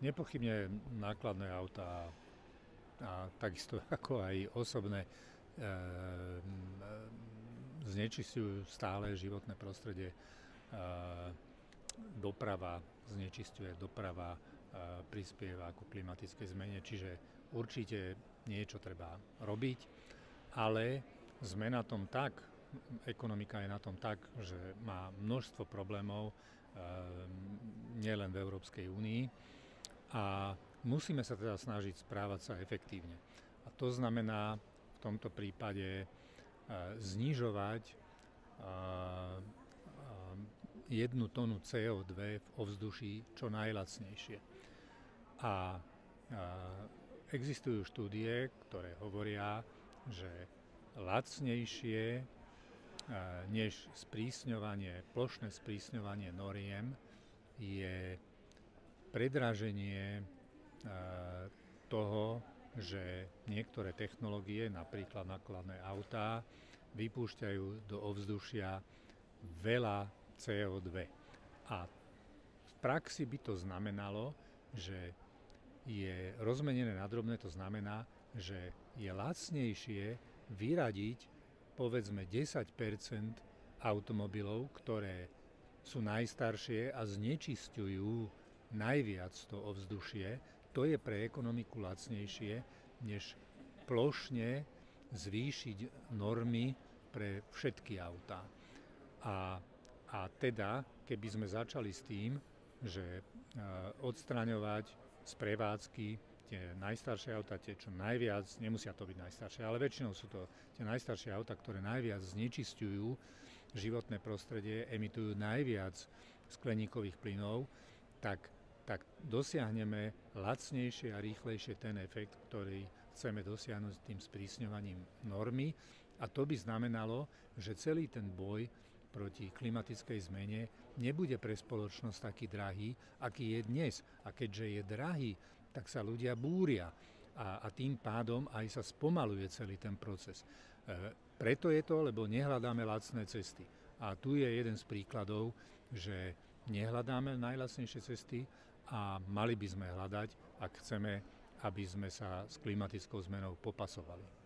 Nepochybne nákladné autá a takisto ako aj osobné znečisťujú stále životné prostredie. Doprava znečisťuje, doprava prispieva ku klimatickej zmene, čiže určite niečo treba robiť, ale sme na tom tak, ekonomika je na tom tak, že má množstvo problémov nielen v Európskej únii a musíme sa teda snažiť správať sa efektívne. A to znamená v tomto prípade znižovať 1 tonu CO2 v ovzduší čo najlacnejšie. A existujú štúdie, ktoré hovoria, že lacnejšie než plošné sprísňovanie noriem je predraženie toho, že niektoré technológie, napríklad nákladné autá, vypúšťajú do ovzdušia veľa CO2. A v praxi by to znamenalo, že je rozmenené na drobné, to znamená, že je lacnejšie vyradiť povedzme 10% automobilov, ktoré sú najstaršie a znečisťujú najviac to ovzdušie. To je pre ekonomiku lacnejšie, než plošne zvýšiť normy pre všetky autá. A teda, keby sme začali s tým, že odstraňovať z prevádzky tie najstaršie autá, tie čo najviac, nemusia to byť najstaršie, ale väčšinou sú to tie najstaršie autá, ktoré najviac znečisťujú životné prostredie, emitujú najviac skleníkových plynov, tak dosiahneme lacnejšie a rýchlejšie ten efekt, ktorý chceme dosiahnuť tým sprísňovaním normy. A to by znamenalo, že celý ten boj proti klimatickej zmene nebude pre spoločnosť taký drahý, aký je dnes. A keďže je drahý, tak sa ľudia búria a tým pádom aj sa spomaluje celý ten proces. Preto je to, lebo nehľadáme lacné cesty. A tu je jeden z príkladov, že nehľadáme najlacnejšie cesty a mali by sme hľadať, ak chceme, aby sme sa s klimatickou zmenou popasovali.